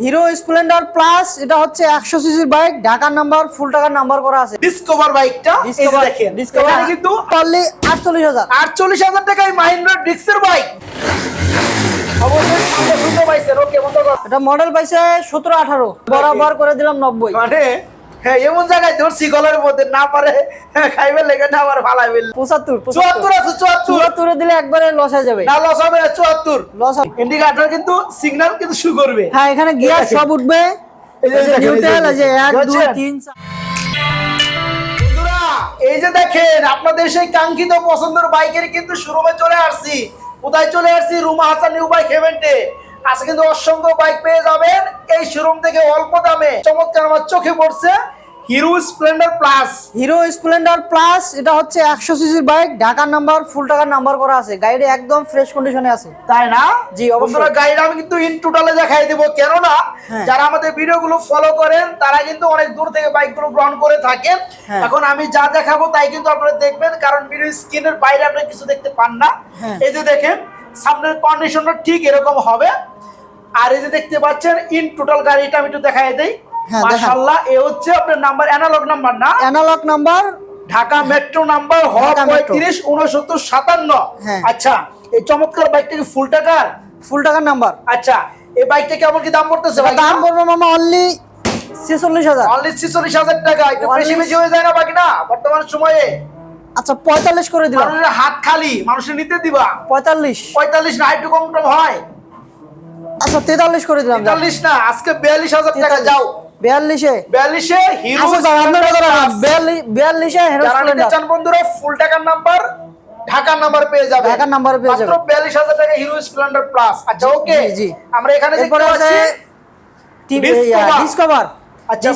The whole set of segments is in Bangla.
হিরো স্প্লেন্ডার প্লাস, এটা হচ্ছে 100 সিসির বাইক, ঢাকার নাম্বার, ফুল টাকার নাম্বার করা আছে। ডিসকভার বাইকটা এই যে দেখেন, ডিসকভার কিন্তু অনলি 48000 48000 টাকায় মাহিন্দ্রা ডিক্সের বাইক। অবশ্যই আমরা শুনতে পাইছেন। ওকে বন্ধ কর। এটা মডেল পাইছে 17 18, বরাবর করে দিলাম 90। মানে হ্যাঁ, এমন জায়গায় ধরছি গলার মধ্যে না পারে খাইবে লেগে না আবার ফালাইবে। 75 74 আছে, 74 এ দিলে একবারে লস হয়ে যাবে। না, লস হবে না, 74 লস হবে। ইন্ডিকেটর কিন্তু সিগন্যাল কিন্তু শু করবে। হ্যাঁ, এখানে গিয়ার সব উঠবে। এই যে নিউট্রাল আছে 1 2 বুঝছেন? 3 বন্ধুরা এই যে দেখেন, আপনাদের সেই কাঙ্ক্ষিত পছন্দের বাইকের কিন্তু শোরুমে চলে আসছি। কোথায় চলে আসছি? রুমা হাসান নিউ বাইক ইভেন্টে। আজকে কিন্তু অসংখ্য বাইক পেয়ে যাবেন এই শোরুম থেকে অল্প দামে। চমৎকার আমার চোখে পড়ছে hero Splendor plus. Hero Splendor plus, এটা হচ্ছে 100 সিসির বাইক, ঢাকার নাম্বার, ফুল টাকার নাম্বার করা আছে। গাড়িটা একদম ফ্রেশ কন্ডিশনে আছে। তাই না? জি, অবশ্যই। বন্ধুরা গাড়িটা আমি কিন্তু ইন টোটালে দেখাই দেবো, কেননা হ্যাঁ। যারা আমাদের ভিডিওগুলো ফলো করেন তারা কিন্তু অনেক দূর থেকে বাইকগুলো গ্রহণ করে থাকেন। হ্যাঁ। এখন আমি যা দেখাবো তাই কিন্তু আপনারা দেখবেন, কারণ ভিডিও স্ক্রিনের বাইরে আপনি কিছু দেখতে পান না। হ্যাঁ। এই যে দেখেন সামনের কন্ডিশনটা ঠিক এরকম হবে। আর এই যে দেখতে পাচ্ছেন ইন টোটাল গাড়িটা আমি একটু দেখাই দেই। হ্যাঁ, দেখান। মাশাআল্লাহ, এ হচ্ছে আপনার নাম্বার, অ্যানালগ নাম্বার না, analogue number, Dhaka metro number হ ঢাকা মেট্রো। 35 69 57। হ্যাঁ। আচ্ছা, এই চমৎকার বাইকটা কি ফুল টাকার? ফুল টাকার নাম্বার। আচ্ছা, এই বাইকটা কেমন কি দাম পড়তেছে ভাই? দাম পড়বে মামা অনলি 46000। অনলি 46000 টাকা। একটু বেশি Only- বেশি হয়ে যায় না বাকি না বর্তমান সময়ে? আচ্ছা 45 করে দিলাম। মানুষের হাত খালি, মানুষের নিতে দিবা 45। 45 না, একটু কম টম হয়। আচ্ছা 43 করে দিলাম। 43 না, আজকে 42000 টাকা যাও। 42 এ। 42 এ হিরো আচ্ছা দাও, আপনারা কত টাকা? 42 এ হিরো যারা নিতে স্প্লেন্ডার। চান বন্ধুরা ফুল টাকার নাম্বার, ঢাকার নাম্বার পেয়ে যাবে। ঢাকার নাম্বার পেয়ে যাবে। মাত্র 42000 টাকা হিরো স্প্লেন্ডার প্লাস। আচ্ছা ওকে, জি, জি। আমরা এখানে দেখতে এরপরে আছে পাচ্ছি ডিসকভার। আচ্ছা,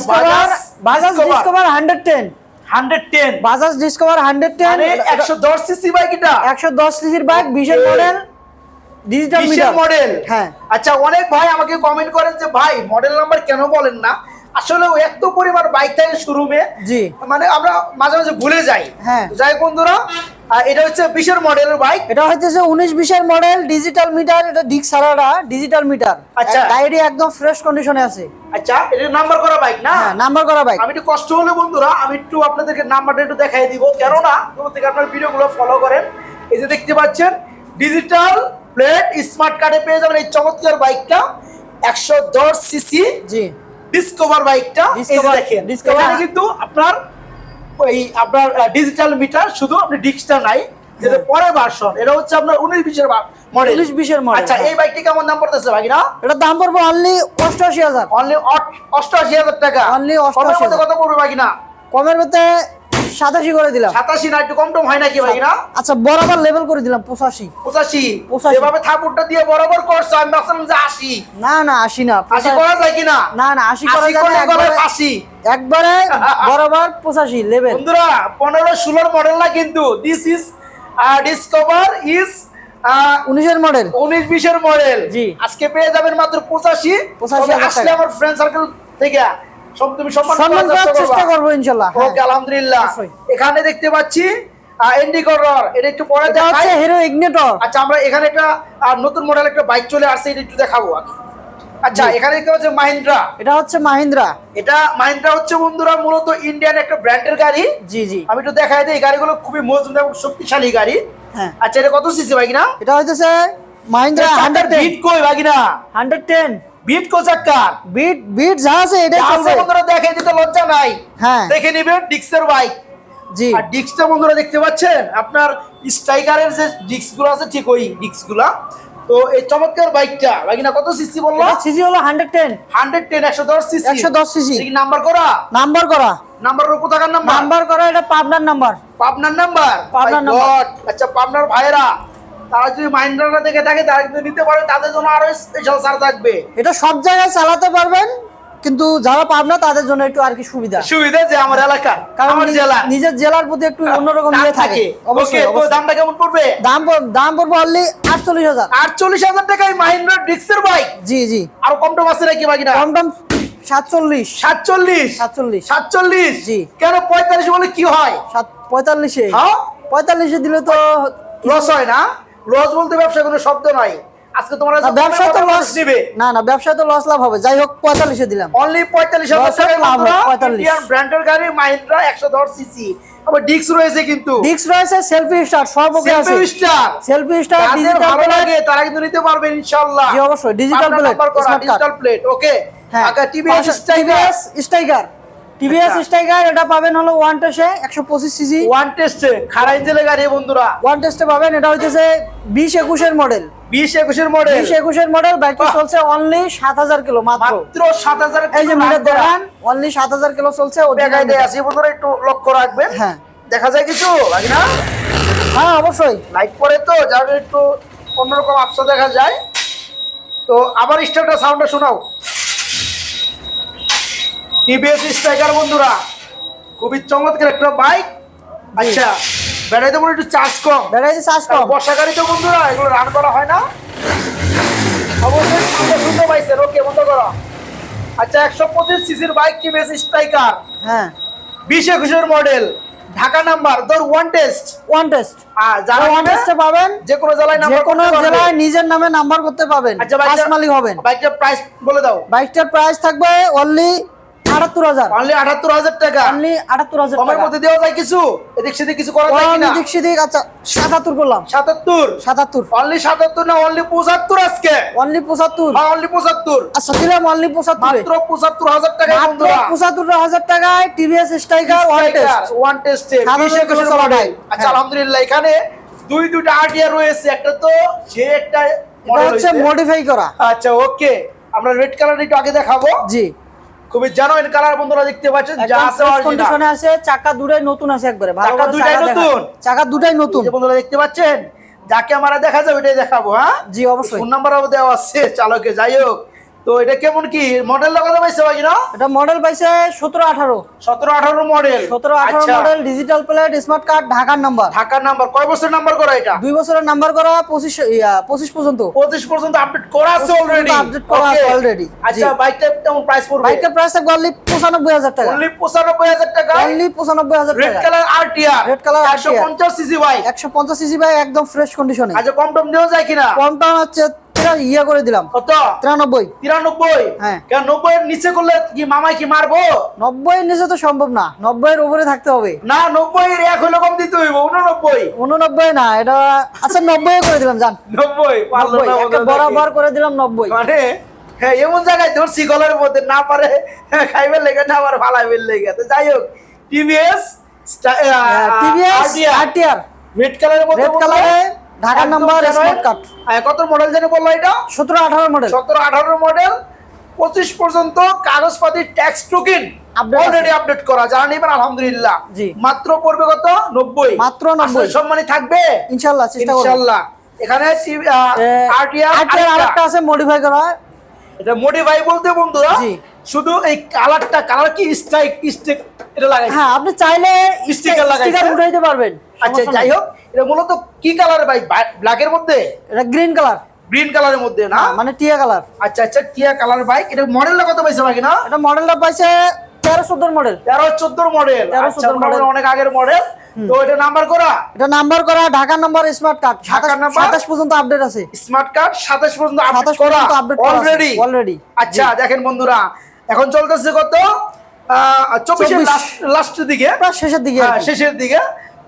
বাজাজ ডিসকভার 110। 110 বাজাজ ডিসকভার 110, মানে 110 সিসি বাইক। এটা 110 সিসির বাইক, 20 এর মডেল, ডিজিটাল 20 মিটার এর মডেল। হ্যাঁ। আচ্ছা, অনেক ভাই আমাকে কমেন্ট করেন যে ভাই মডেল নাম্বার কেন বলেন না। আসলে এত পরিমাণ বাইক থাকে শোরুমে, জি, মানে আমরা মাঝে মাঝে ভুলে যাই। হ্যাঁ। যাই বন্ধুরা, এটা হচ্ছে 20 এর মডেলের বাইক। এটা হইতেছে 19-20 এর মডেল, ডিজিটাল মিটার। এটা ডিস্ক ছাড়াটা ডিজিটাল মিটার। আচ্ছা। গাড়ি একদম ফ্রেশ কন্ডিশনে আছে। আচ্ছা, এটা নাম্বার করা বাইক না? হ্যাঁ, নাম্বার করা বাইক। আমি একটু কষ্ট হলে বন্ধুরা আমি একটু আপনাদেরকে নাম্বারটা একটু দেখাই দিব, কেননা দূর থেকে আপনার ভিডিওগুলো ফলো করেন। এই যে দেখতে পাচ্ছেন ডিজিটাল প্লেট স্মার্ট কার্ডে পেয়ে যাবেন এই চমৎকার বাইকটা, 110 সিসি জি, ডিসকভার বাইকটা। এই যে ডিসকভার, দেখেন, ডিসকভার। এখানে কিন্তু আপনার ওই আপনার ডিজিটাল মিটার, শুধু আপনি ডিস্কটা নাই, যেটা পরের ভার্সন। এটা হচ্ছে আপনার 19-20 এর মডেল। 19-20 এর মডেল। আচ্ছা, এই বাইকটি কেমন দাম পড়তেছে ভাইরা? এটা দাম পড়বে অনলি 88000। অনলি 88000 টাকা। Only কমের মধ্যে 88,000 কত পড়বে ভাই না? কমের মধ্যে 87 করে দিলাম। 87 না, একটু কম টম হয় নাকি ভাই না? আচ্ছা বরাবর লেভেল করে দিলাম 85। 85 এভাবে থাপুরটা দিয়ে বরাবর করছো, আমি ভাবছিলাম যে 80। না না 80 না, 80 করা যায় কিনা? না না 80 করা 80 যায় করলে না, গলায় একবারে- 80। একবারে বরাবর 85 লেভেল। বন্ধুরা 15-16 মডেল না, কিন্তু দিস ইজ ডিসকভার ইজ 19 এর মডেল। 19-20 এর মডেল। জি। আজকে পেয়ে যাবেন মাত্র 85। 85,000 আসলে টাকা। আমার ফ্রেন্ড সার্কেল থেকে তুমি সম্মান সম্মান করার করার চেষ্টা করব ইনশাআল্লাহ। হ্যাঁ। ওকে, আলহামদুলিল্লাহ। অবশ্যই। এখানে দেখতে পাচ্ছি ইন্ডিকেটর, এটা একটু পরে এটা হচ্ছে দেখাই। Hero ignitor. আচ্ছা, আমরা এখানে একটা নতুন মডেল একটা বাইক চলে আসছে, এটা একটু দেখাবো আগে। আচ্ছা, জি। এখানে দেখতে পাচ্ছি মাহিন্দ্রা। এটা হচ্ছে মাহিন্দ্রা। এটা মাহিন্দ্রা হচ্ছে বন্ধুরা মূলত ইন্ডিয়ান একটা ব্র্যান্ডের গাড়ি। জি জি। আমি একটু দেখাই দিই, এই গাড়িগুলো খুবই মজবুত এবং শক্তিশালী গাড়ি। হ্যাঁ। আচ্ছা, এটা কত সিসি বাইক না? এটা হইতেছে মাহিন্দ্রা 110। বিট কই বাইক না? 110 বিট কো চাক্কার বিট যা আছে এটাই চলবে। বন্ধুরা দেখাই দিতে লজ্জা নাই। হ্যাঁ। দেখে নিবেন ডিক্সের বাইক। জি। আর ডিস্কটা বন্ধুরা দেখতে পাচ্ছেন, আপনার স্ট্রাইকারের যে ডিস্কগুলো আছে ঠিক ওই ডিস্কগুলা। তো এই চমৎকার বাইকটা ভাগিনা কত সিসি বললো? সিসি হলো 110। 110 সিসি। 110 সিসি। এটা কি নাম্বার করা? নাম্বার করা। নাম্বারের কোথাকার নাম্বার? নাম্বার করা, এটা পাবনার নাম্বার। পাবনার নাম্বার। পাবনার My নাম্বার। God! আচ্ছা, পাবনার ভাইরা তারা যদি মাইন্ডারটা দেখে থাকে তারা কিন্তু নিতে পারে, তাদের জন্য আরো স্পেশাল ছাড় থাকবে। এটা সব জায়গায় চালাতে পারবেন, কিন্তু যারা পাবনা তাদের জন্য একটু আর কি সুবিধা। সুবিধা যে আমার এলাকা, কারণ আমার জেলা, নিজের জেলার প্রতি একটু অন্যরকম দাম ইয়ে থাকে। ওকে, অবশ্যই তো অবশ্যই। দামটা কেমন পড়বে? দাম পড়বে অনলি 48000। 48000 টাকায় মাহিন্দ্রা ডিক্সের বাইক। জি জি। আর কম টম আছে নাকি বাকি না? কম দাম 47। 47 47 জি। কেন 45 বলে কি হয়? 45 এ। হ্যাঁ, 45 এ দিলে তো লস হয় না? লস বলতে ব্যবসা কোনো শব্দ নাই। আজকে তোমরা ব্যবসা তো লস দিবে না, না ব্যবসায় তো লস লাভ হবে, যাই হোক 45 এ দিলাম। অনলি 45,000 টাকা লাভ হবে, 45। ইন্ডিয়ান ব্র্যান্ডের গাড়ি মাহিন্দ্রা 110 সিসি। আবার ডিস্ক রয়েছে কিন্তু, ডিস্ক রয়েছে, সেলফি স্টার সব ওকে আছে, সেলফি স্টার। সেলফি স্টার যাদের ডিজিটাল ভালো প্লেট, লাগে তারা কিন্তু নিতে পারবে ইনশাআল্লাহ। জি অবশ্যই digital plate, smart card. Digital plate ওকে। হ্যাঁ আগে টিভিএস স্ট্রাইকার, টিভিএস স্ট্রাইকার এটা পাবেন হলো ওয়ান টেস্টে 125 সিসি, ওয়ান টেস্টে খাড়া ইঞ্জিনের গাড়ি বন্ধুরা, ওয়ান টেস্টে পাবেন। এটা হইতেছে 20-21 এর মডেল, 20-21 এর মডেল, 20-21 এর মডেল। বাইকটি চলছে অনলি 7000 কিলো মাত্র, মাত্র 7000 এই যে মিটার দেখেন অনলি 7000 কিলো চলছে। দেখাই দেয় আছে বন্ধুরা, একটু লক্ষ্য রাখবেন। হ্যাঁ দেখা যায় কিছু লাগে না, হ্যাঁ অবশ্যই লাইট পরে তো যার একটু অন্যরকম আফসা দেখা যায়। তো আবার স্টার্টার সাউন্ডটা শোনাও। টিভিএস স্ট্রাইকার বন্ধুরা, খুবই চমৎকার একটা বাইক। আচ্ছা ব্যাটারিতে মনে একটু চার্জ কম, ব্যাটারি চার্জ কম। বর্ষা গাড়ি তো বন্ধুরা এগুলো রান করা হয় না, অবশ্যই শুনতে পাইছেন। ওকে বন্ধ করো। আচ্ছা 125 সিসির বাইক টিভিএস স্ট্রাইকার, হ্যাঁ 20-21 এর মডেল, ঢাকা নাম্বার, ধর ওয়ান টেস্ট। ওয়ান টেস্ট, আর যারা ওয়ান টেস্টে পাবেন, যে কোনো জেলায় যে নাম্বার কোনো করতে পারবে। জেলায় নিজের নামে নাম্বার করতে পাবেন, আচ্ছা পাঁচ মালিক হবেন। বাইকটার প্রাইস বলে দাও। বাইকটার প্রাইস থাকবে অনলি 78000, অনলি 78,000 টাকা। অনলি 78000 কমের টাকা। মধ্যে দেওয়া যায় কিছু, এদিক সেদিক কিছু করা যায় কিনা? এদিক সেদিক, আচ্ছা 77 করলাম, 77 অনলি 77 না অনলি 75 আজকে, অনলি 75, হ্যাঁ অনলি 75। আচ্ছা দিলাম অনলি 75, মাত্র 75,000 টাকা মাত্র বন্ধুরা, 75,000 টাকায় TVS striker one test. One টেস্টে 7000 কিলো চলা মডেল। বাইক। আচ্ছা হ্যাঁ। আলহামদুলিল্লাহ এখানে দুইটা আরটিআর রয়েছে, একটা তো যে একটা এটা মডেল হচ্ছে হচ্ছে। মডিফাই করা। আচ্ছা ওকে, আমরা রেড কালার একটু আগে দেখাবো। জি খুবই জেনুইন কালার বন্ধুরা, দেখতে পাচ্ছেন যা আছে অরিজিনাল। কন্ডিশনে আছে, চাকা দুটাই নতুন আছে একবারে, ভালো চাকা করে দুটাই চাকা নতুন? দেখান। চাকা দুটাই নতুন, এই যে বন্ধুরা দেখতে পাচ্ছেন, যাকে আমরা দেখা যাবে ওইটাই দেখাবো। হ্যাঁ জি অবশ্যই। ফোন নাম্বারও দেওয়া আছে চালকে। যাই হোক, তো এটা কেমন কি মডেল লাগাতে পাইছে ভাই না? এটা মডেল পাইছে 17-18, 17-18 model, 17-18 model, digital plate, smart card, ঢাকার নাম্বার। ঢাকার নাম্বার। কয় বছর নাম্বার করা এটা? 2 বছরের নাম্বার করা, 25 পর্যন্ত, 25 পর্যন্ত আপডেট করা আছে অলরেডি। আপডেট করা আছে অলরেডি। আচ্ছা বাইকটা কেমন প্রাইস পড়বে? বাইকের প্রাইস থাকবে অনলি 95,000 টাকা, অনলি 95,000 টাকা। অনলি 95,000 রেড টাকা। Colour RTR, red colour 150 CC bike. 150 CC bike, একদম ফ্রেশ কন্ডিশনে। আচ্ছা কম টম দেওয়া যায় কিনা? কমটা হচ্ছে ইয়া করে দিলাম, কত? 93। 93? হ্যাঁ। কেন 90 এর নিচে করলে কি মামাই কি মারবো? 90 এর নিচে তো সম্ভব না, 90 এর উপরে থাকতে হবে। না 90 এর এক হলে কম দিতে হইব, 89। 89 না এটা, আচ্ছা 90 করে দিলাম, জান 90 পারলো 90 না একটা বন্ধুরা, বরাবর করে দিলাম 90। মানে হ্যাঁ এমন জায়গায় ধরছি গলার মধ্যে, না পারে খাইবে লেগে, না পারে ফালাইবে লেগে। তো যাই হোক টিভিএস টিভিএস আরটিআর রেড কালারের মধ্যে, রেড কালারে, ঢাকার নাম্বার, স্মার্ট কার্ড। কত মডেল জানি বললো এটা? 17-18 মডেল, 17-18 মডেল, 25 পর্যন্ত কাগজপাতি tax token Update already update করা, যারা নেবেন আলহামদুলিল্লাহ। জি। মাত্র পড়বে কত? 90। মাত্র 90। সম্মানী থাকবে ইনশাআল্লাহ, চেষ্টা করব। ইনশাআল্লাহ। এখানে আরটিআর আরেকটা আছে মডিফাই করা, এটা মডিফাই বলতে বন্ধুরা জি। শুধু এই কালার কি স্টিক এটা লাগাই। হ্যাঁ আপনি চাইলে Sticker লাগাইছে। স্টিকার উঠাইতে পারবেন। আচ্ছা সমস্যা যাই নাই। হোক, এটা মূলত কি কালারের ভাই? ব্ল্যাকের মধ্যে, এটা গ্রিন কালার, গ্রিন কালারের মধ্যে না? মানে টিয়া কালার। আচ্ছা আচ্ছা টিয়া কালার বাইক। এটা মডেলটা কত পাইছে ভাই না? এটা মডেলটা পাইছে 13-14 মডেল, 13-14 মডেল। 13-14 মডেল, অনেক আগের মডেল। তো এটা নাম্বার করা, এটা নাম্বার করা, ঢাকার নাম্বার, স্মার্ট কার্ড, ঢাকার নাম্বার, 27 পর্যন্ত আপডেট আছে। স্মার্ট কার্ড 27 পর্যন্ত আপডেট 27 করা পর্যন্ত আপডেট করা অলরেডি। অলরেডি। আচ্ছা দেখেন বন্ধুরা, এখন চলতেছে কত 24 এর লাস্টের দিকে, প্রায় শেষের দিকে আর হ্যাঁ, কি। শেষের দিকে।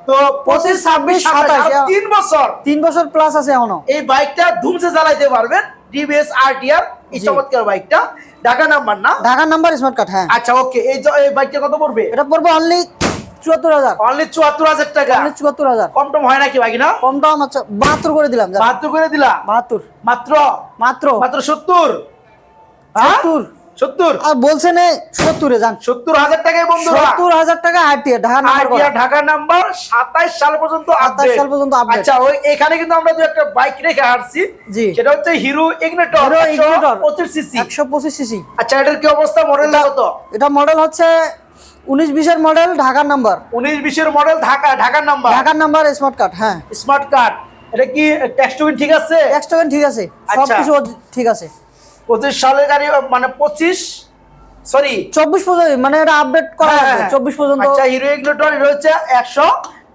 তো 25, 26, 27 3 বছর 3 বছর প্লাস আছে এখনো। এই বাইকটা ধুমসে চালাইতে পারবেন। টিভিএস আরটিআর, এই জি। চমৎকার বাইকটা, ঢাকা নাম্বার না? ঢাকার নাম্বার, স্মার্ট কার্ড। হ্যাঁ আচ্ছা ওকে, এই বাইকটা কত পড়বে? এটা পড়বে অনলি 74,000, অনলি 74,000 টাকা। অনলি 74,000। কম টম হয় নাকি ভাই না? কম দাম আছে, 72 করে দিলাম, জান 72 করে দিলা? 72 মাত্র মাত্র মাত্র 70? হ্যাঁ? 70 70? আর বলছেন 70 এ, জান 70,000 টাকায় বন্ধুরা 70,000 টাকা আরটিআর, ঢাকার নাম্বার করা। আইডিয়া ঢাকা নাম্বার, 27 সাল পর্যন্ত 27 আপডেট। সাল পর্যন্ত আপডেট। আচ্ছা ওই এখানে কিন্তু আমরা যে একটা বাইক রেখে আসছি, জি। সেটা হচ্ছে hero ignitor, Hero Igniter 25 CC. 125 CC. আচ্ছা এটার কি অবস্থা? মডেলটা কত? এটা মডেল হচ্ছে 19-20 এর মডেল, ঢাকার নাম্বার, 19-20 এর মডেল, ঢাকার নাম্বার, ঢাকার নাম্বার, স্মার্ট কার্ড। হ্যাঁ স্মার্ট কার্ড। এটা কি ট্যাক্স টোকেন ঠিক আছে? এক্সট্রা ঠিক আছে, আচ্ছা। সবকিছু ঠিক আছে। 25 সালের গাড়ি, মানে 25 সরি 24 পর্যন্ত, মানে এটা আপডেট করা আছে 24 পর্যন্ত। আচ্ছা হিরো ইগনিটর, এটা হচ্ছে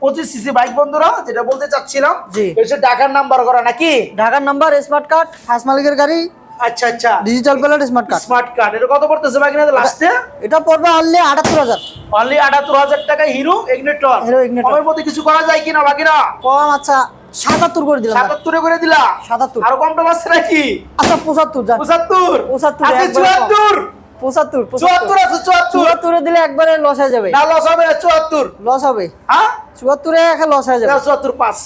25 সিসি বাইক বন্ধুরা, যেটা বলতে চাচ্ছিলাম, জি। এটা ঢাকার নাম্বার করা নাকি? ঢাকার নাম্বার, স্মার্ট কার্ড, ফার্স্ট মালিকের গাড়ি, আচ্ছা আচ্ছা, digital plate, smart card. Smart card. এটা কত পড়তেছে বাইক না লাস্টে? এটা পড়বে অনলি 78,000। অনলি 78,000 টাকা হিরো ইগনিটর। Hero ignitor. কমের মধ্যে কিছু করা যায় কিনা বাকি না? কম, আচ্ছা 77 করে দিলাম। 77 করে দিলা? 77। আর কমটা আছে নাকি? আচ্ছা 75 যান। 75 75 আজকে একবারে কম। 74 75 74 আছে 74 74 এ দিলে একবারে লস হয়ে যাবে। না লস হবে না 74? লস হবে। হ্যাঁ 74 এ একা লস হয়ে যাবে। 74 পাস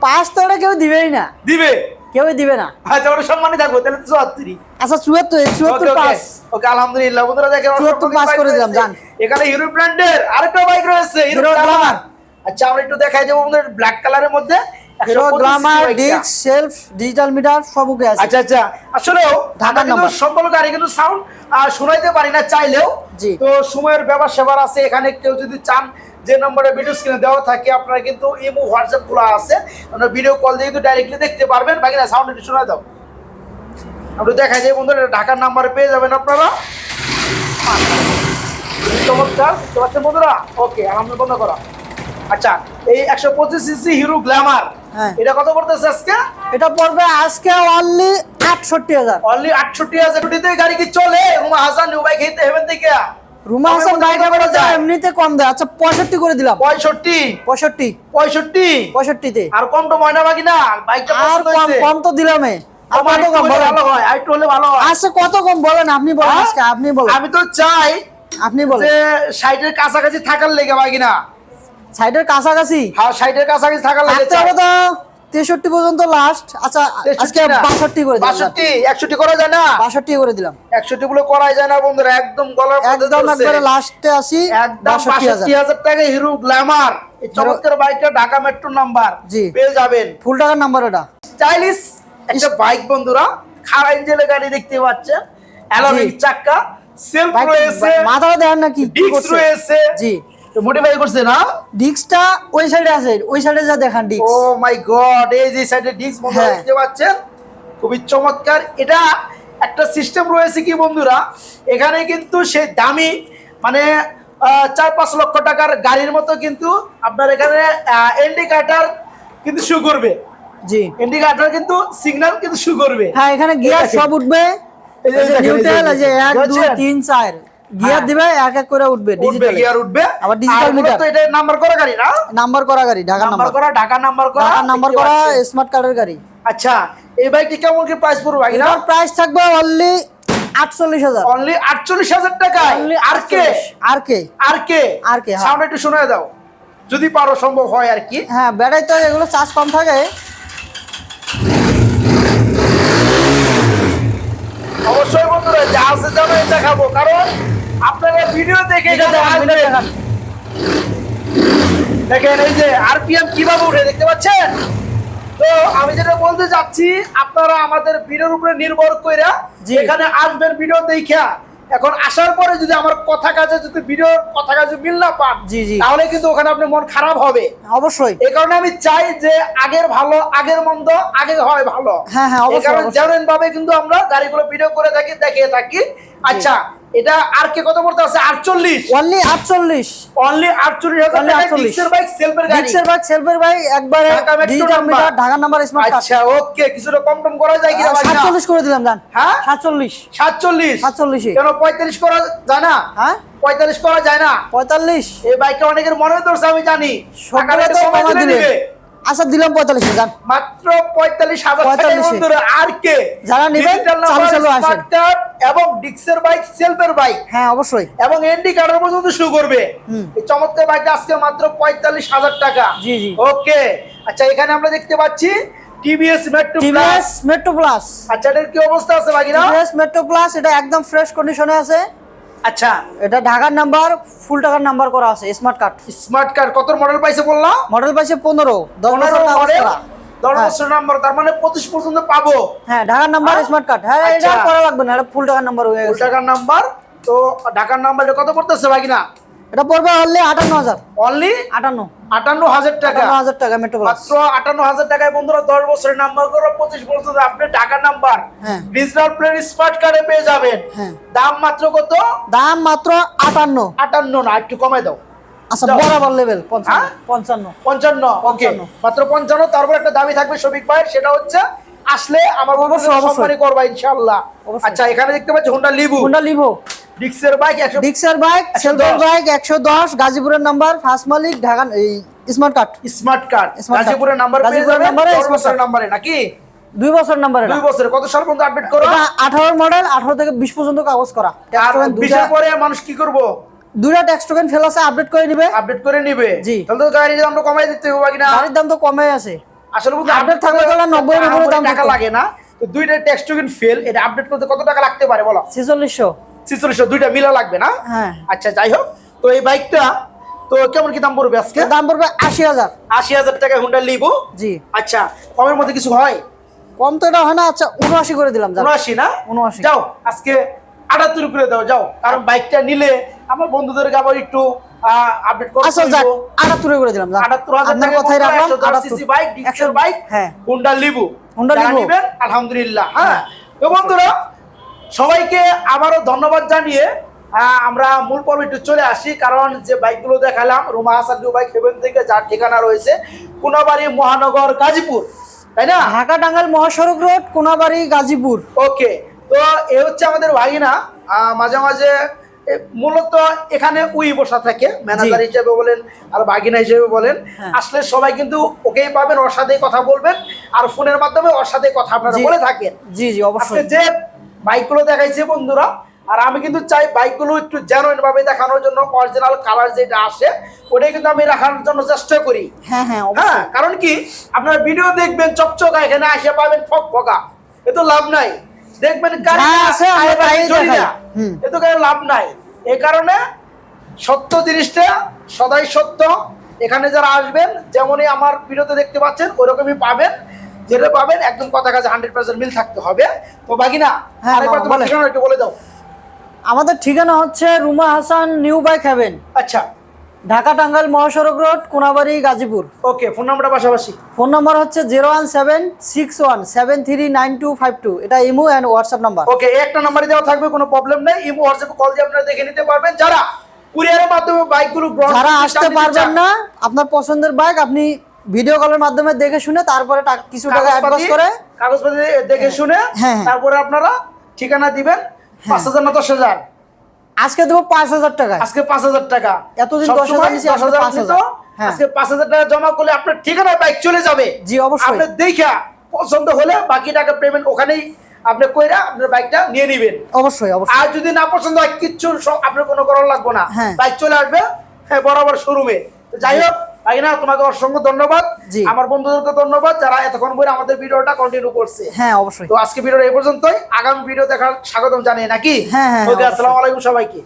5 তো এটা কেউ দিবেই না, দিবে। কেউই দিবে না। আচ্ছা ওর সম্মানই থাকবো তাহলে 74। আচ্ছা 74 পাস। ওকে আলহামদুলিল্লাহ বন্ধুরা, দেখেন 74 পাস করে দিলাম, যান। এখানে হিরো ব্র্যান্ডের আরেকটা বাইক রয়েছে, হিরো হিরো গ্ল্যামার। গ্ল্যামার। আচ্ছা আমরা একটু দেখাই দেবো বন্ধুরা, ব্ল্যাক কালারের মধ্যে হিরো 125 গ্ল্যামার, বাইকটা। ডিস্ক, সেলফ, ডিজিটাল মিটার সব ওকে আছে। আচ্ছা আচ্ছা, আসলেও ঢাকার কিন্তু নাম্বার। সম্পূর্ণ গাড়ি কিন্তু সাউন্ড শোনাইতে পারি না চাইলেও। জি। তো সময়ের ব্যাপার সেবার আছে, এখানে কেউ যদি চান যে নম্বরে ভিডিও স্ক্রিনে দেওয়া থাকে, আপনারা কিন্তু ইমো হোয়াটসঅ্যাপ খোলা আছে, আপনারা ভিডিও কল দিয়ে কিন্তু ডাইরেক্টলি দেখতে পারবেন। বাকি না সাউন্ড একটু শোনায় দাও, আমরা দেখাই যাই বন্ধুরা, এটা ঢাকার নাম্বারে পেয়ে যাবেন আপনারা। চমৎকার, বুঝতে পারছেন বন্ধুরা? ওকে আলহামদুলিল্লাহ, বন্ধ করা। আচ্ছা এই 125 সিসি হিরো গ্ল্যামার, হ্যাঁ। এটা কত পড়তেছে আজকে? এটা পড়বে আজকে অনলি 68,000। অনলি 68,000 কোটিতে গাড়ি কি চলে? রুমা হাসান নিউ বাইক হেতে হেভেন থেকে রুমা হাসান বাইক করে যায় এমনিতে কম দেয়। আচ্ছা 65 করে দিলাম। 65 65 তে। আর কম তো ময়না বাকি না, বাইকটা আর পছন্দ কম হয়েছে। কম তো দিলামই। আর কত কম বলেন? ভালো হয়, আর একটু হলে ভালো হয়। আচ্ছা কত কম বলেন, আপনি বলেন হ্যাঁ? আজকে, আপনি বলেন। আমি তো চাই আপনি বলেন। যে সাইডের কাছাকাছি থাকার লেগে বাকি না। সাইডের কাছাকাছি হ্যাঁ সাইডের কাছাকাছি থাকার লেগে থাকতে হবে তো 63 পর্যন্ত লাস্ট। আচ্ছা আজকে 62 করে দিলাম। 62 61 করা যায় না? 62 করে দিলাম। 61 গুলো করাই যায় না বন্ধুরা, একদম গলার মধ্যে একদম ধরছে। একবারে লাস্টে আসি একদম 62,000। 62,000 টাকা হিরো গ্ল্যামার, এই চমৎকার বাইকটা ঢাকা মেট্রো নাম্বার জি। পেয়ে যাবেন। ফুল টাকার নাম্বার এটা। স্টাইলিশ একটা বাইক বন্ধুরা, খাড়া ইঞ্জিনের গাড়ি দেখতে পাচ্ছেন, অ্যালয় চাকা, সেলফ বাইক রয়েছে, মাথাটা দেখেন না কি ডিস্ক করছে। রয়েছে। জি। মডিফাই করছে না? ডিস্কটা ওই সাইডে আছে, ওই সাইডে যা দেখান ডিস্ক। ও মাই গড, এই যে সাইডে ডিস্ক বন্ধুরা হ্যাঁ। দেখতে পাচ্ছেন, খুবই চমৎকার। এটা একটা সিস্টেম রয়েছে কি বন্ধুরা, এখানে কিন্তু সেই দামি মানে 4-5 লক্ষ টাকার গাড়ির মতো কিন্তু আপনার এখানে ইন্ডিকেটর কিন্তু শো করবে। জি। ইন্ডিকেটর কিন্তু সিগন্যাল কিন্তু শো করবে। হ্যাঁ এখানে গিয়ার দেখেন। সব উঠবে। এই যে দেখেন, নিউট্রাল এই যে, আছে 1 2 বুঝছেন? 3 4 গিয়ার দিবে, এক এক করে উঠবে উঠবে, ডিজিটাল। গিয়ার উঠবে। আবার ডিজিটাল আর মূলত মিটার। এটা নাম্বার করা গাড়ি না? নাম্বার করা গাড়ি, ঢাকা নাম্বার নাম্বার করা, ঢাকা নাম্বার করা, ঢাকা নাম্বার দেখতে করা পাচ্ছেন। স্মার্ট কার্ডের গাড়ি। আচ্ছা এই বাইকটি কেমন কি প্রাইস পড়বে ভাই না? এটার প্রাইস থাকবে অনলি 48,000। অনলি 48,000 টাকা। Only আর কে? 48 আর কে? আর কে? আর কে, হ্যাঁ। সাউন্ড একটু শোনায় দাও যদি পারো, সম্ভব হয় আর কি। হ্যাঁ ব্যাটারি তো এগুলো চার্জ কম থাকে। অবশ্যই বন্ধুরা যা আছে জানো দেখাবো, কারণ আপনারা ভিডিও দেখে এটা এখানে দেখান, আসবেন। এটা দেখান। দেখেন এই যে আরপিএম কিভাবে উঠে দেখতে পাচ্ছেন। তো আমি যেটা বলতে চাচ্ছি, আপনারা আমাদের ভিডিওর উপরে নির্ভর করে জি। এখানে আসবেন ভিডিও দেখা। এখন আসার পরে যদি আমার কথা কাজে যদি ভিডিওর কথা কাজে মিল না পান, জি, জি। তাহলে কিন্তু ওখানে আপনার মন খারাপ হবে। অবশ্যই। এই কারণে আমি চাই যে আগের ভালো, আগের মন্দ আগে হয় ভালো। হ্যাঁ, হ্যাঁ, অবশ্যই, এই কারণে অবশ্যই। যেমন ভাবে কিন্তু আমরা গাড়িগুলো ভিডিও করে থাকি, দেখিয়ে থাকি। আচ্ছা এটা আর কে কত পড়তে আছে? 48। অনলি 48। অনলি 48,000 Only টাকা 48 ডিক্সের বাইক, সেলফের গাড়ি। ডিক্সের বাইক, সেলফের বাইক, একবারে Dhaka metro digital number. Meter, Dhaka number, smart card. আচ্ছা ওকে, কিছুটা কম টম করা যায় কি না ভাই? 47 করে দিলাম জান। হ্যাঁ 47 47 47 কেন 45 করা যায় না? হ্যাঁ 45 করা যায় না? 45 এই বাইকটা অনেকের মনে ধরছে আমি জানি, সকালে টাকাটা তো কমায় কমা দিলে দিলে। নিবে। আচ্ছা দিলাম 45 জান। মাত্র 45,000 টাকা 45 বন্ধুরা। আর কে যারা নেবেন, ডিজিটাল চালু নাম্বার, চালু আসেন। স্মার্ট কার্ড এবং ডিক্সের বাইক, সেলফের বাইক হ্যাঁ অবশ্যই। এবং এনডি কার্ডের পর্যন্ত শুরু করবে। এই চমৎকার বাইকটা আজকে মাত্র 45,000 টাকা। জি, জি। ওকে আচ্ছা এখানে আমরা দেখতে পাচ্ছি TVS metro plus. TVS metro plus. আচ্ছা এটার কি অবস্থা আছে বাকিরা? টিভিএস মেট্রো প্লাস এটা একদম ফ্রেশ কন্ডিশনে আছে। আচ্ছা এটা ঢাকার নাম্বার, ফুল টাকার নাম্বার করা আছে, স্মার্ট কার্ড। স্মার্ট কার্ড কত মডেল পাইছে বললাম? মডেল পাইছে 15, 10 বছর 15 কাগজ মডেল, করা। 10 হ্যাঁ। বছর নাম্বার, তার মানে 25 পর্যন্ত পাবো। হ্যাঁ ঢাকার নাম্বার, হ্যাঁ? Smart card. হ্যাঁ এটা আচ্ছা। আর করা লাগবে না, এটা ফুল টাকার নাম্বার হয়ে ফুল গেছে। টাকার নাম্বার। তো ঢাকার নাম্বার কত পড়তেছে বাকিনা? এটা পড়বে অনলি 58,000। অনলি 58 58,000 টাকা। 58,000 টাকা মেট্রো প্লাস। মাত্র 58,000 টাকায় বন্ধুরা 10 বছরের নাম্বার করে 25 পর্যন্ত আপনি ঢাকার নাম্বার হ্যাঁ। ডিজিটাল প্লেট স্মার্ট কার্ডে পেয়ে যাবেন। হ্যাঁ। দাম মাত্র কত? দাম মাত্র 58। 58 না, একটু কমাই দাও। আচ্ছা যাও। বরাবর লেভেল হ্যাঁ? 55 55 ওকে 55 মাত্র 55 তারপর একটা দাবি থাকবে শফিক ভাইয়ের সেটা হচ্ছে আসলে আমার অবশ্যই, অবশ্যই। সম্মানী করবা ইনশাআল্লাহ অবশ্যই। আচ্ছা এখানে দেখতে পাচ্ছি হোন্ডা লিভু হোন্ডা লিভো ডিক্সের বাইক 100 ডিক্সার বাইক 110 সেলফের বাইক 110 গাজীপুরের নাম্বার ফার্স্ট মালিক ঢাকা এই smart card smart card Smart card। গাজীপুরের নাম্বার পেয়ে গাজীপুরের যাবেন নাম্বারে 10 smart বছরের card। নাম্বারে নাকি 2 বছর নাম্বার 2 বছরে কত সাল পর্যন্ত আপডেট করো এটা 18 মডেল 18 থেকে 20 পর্যন্ত কাগজ করা ট্যাক্স আর টোকেন 20 এর পরে মানুষ কি করব দুইটা ট্যাক্স টোকেন ফেল আছে আপডেট করে নিবে আপডেট করে নিবে জি। তাহলে তো গাড়ির দাম তো কমাই দিতে হবে কিনা গাড়ির দাম তো কমে আছে আসলে বলতে আপডেট থাকলে তো 90 এর উপরে দাম টাকা থাকতো। লাগে না তো দুইটা টেক্সট টোকেন ফেল এটা আপডেট করতে কত টাকা লাগতে পারে বলো 4600 4600 দুইটা মিলা লাগবে না হ্যাঁ আচ্ছা যাই হোক তো এই বাইকটা তো কেমন কি দাম পড়বে আজকে দাম পড়বে 80000 80,000 টাকা হুন্ডা লিভো জি আচ্ছা কমের মধ্যে কিছু হয় কম তো এটা হয় না আচ্ছা 79 করে দিলাম যান 79 না 79 যাও আজকে 78 করে দাও যাও কারণ বাইকটা নিলে আমার বন্ধুদেরকে আবার একটু আপডেট করতে আচ্ছা যাক 78 করে দিলাম যান 78,000 আপনার টাকা কথাই রাখলাম 110 সিসি বাইক ডিক্সের বাইক হ্যাঁ হুন্ডা লিভো Honda যারা Levo। নিবেন আলহামদুলিল্লাহ হ্যাঁ তো বন্ধুরা সবাইকে আবারও ধন্যবাদ জানিয়ে আমরা মূল পর্বে একটু চলে আসি কারণ যে বাইকগুলো দেখালাম Ruma Hasan new bike heaven থেকে যার ঠিকানা রয়েছে কোনাবাড়ি মহানগর গাজীপুর তাই না ঢাকা টাঙ্গাইল মহাসড়ক রোড কোনাবাড়ি গাজীপুর ওকে তো এ হচ্ছে আমাদের ভাগিনা মাঝে মাঝে মূলত এখানে উই বসা থাকে ম্যানেজার হিসেবে বলেন আর ভাগিনা হিসেবে বলেন হ্যাঁ। আসলে সবাই কিন্তু ওকেই পাবেন ওর সাথেই কথা বলবেন আর ফোনের মাধ্যমে ওর সাথে কথা আপনারা জি। বলে থাকেন জি জি আজকে অবশ্যই যে বাইকগুলো দেখাইছে বন্ধুরা আর আমি কিন্তু চাই বাইকগুলো একটু জেনুইন ভাবে দেখানোর জন্য অরিজিনাল কালার যেটা আসে ওটাই কিন্তু আমি রাখার জন্য চেষ্টা করি হ্যাঁ হ্যাঁ হ্যাঁ অবশ্যই কারণ কি আপনারা ভিডিও দেখবেন চকচকা এখানে আসে পাবেন ফক ফকা এ তো লাভ নাই দেখবেন গাড়ি যা আছে আমরা তাই চলি দেখাই। না হুম। এ তো কোনো লাভ নাই এই কারণে সত্য জিনিসটা সদাই সত্য এখানে যারা আসবেন যেমনই আমার ভিডিওতে দেখতে পাচ্ছেন ওরকমই পাবেন যেটা পাবেন একদম কথা কাছে 100% মিল থাকতে হবে তো বাকি না হ্যাঁ, আরেকবার তোমার বলেন। ঠিকানা একটু বলে দাও আমাদের ঠিকানা হচ্ছে Ruma Hasan new bike heaven আচ্ছা ঢাকা টাঙ্গাইল মহাসড়ক road Konabari Gazipur okay phone নাম্বারটা পাশাপাশি ফোন নাম্বার হচ্ছে 01761739252 এটা imo and WhatsApp number okay একটা নাম্বারে দেওয়া থাকবে কোনো প্রবলেম নেই ইমো হোয়াটসঅ্যাপে কল দিয়ে আপনারা দেখে নিতে পারবেন যারা কুরিয়ারের মাধ্যমে বাইকগুলো গ্রহণ যারা করতে আসতে চান, নিতে পারবেন চান, না আপনার পছন্দের বাইক আপনি ভিডিও কলের মাধ্যমে দেখে শুনে তারপরে কিছু টাকা অ্যাডভান্স করে কাগজপাতি দেখে শুনে হ্যাঁ, হ্যাঁ। তারপরে আপনারা ঠিকানা দিবেন 5,000 না 10,000 আজকে দেবো 5000 টাকা আজকে 5,000 টাকা এতদিন সবসময় 10,000 নিছি, আজকে 10,000 5,000 নিত, হ্যাঁ। আজকে 5,000 টাকা জমা করলে আপনার ঠিকানায় বাইক চলে যাবে জি অবশ্যই আপনি দেখা পছন্দ হলে বাকি টাকা পেমেন্ট ওখানেই আপনি কইরা আপনার বাইকটা নিয়ে নেবেন অবশ্যই অবশ্যই আর যদি না পছন্দ হয় কিচ্ছু আপনার কোনো করার লাগবে না হ্যাঁ। বাইক চলে আসবে হ্যাঁ বরাবর শোরুমে যাই হোক ভাইনা তোমাকে অসংখ্য ধন্যবাদ জি। আমার বন্ধুদেরকে ধন্যবাদ যারা এতক্ষণ ধরে আমাদের ভিডিওটা কন্টিনিউ করছে হ্যাঁ অবশ্যই তো আজকে ভিডিওটা এই পর্যন্তই আগামী ভিডিও দেখার স্বাগতম জানিয়ে নাকি হ্যাঁ, হ্যাঁ, ওকে অবশ্যই। আসসালামু আলাইকুম সবাইকে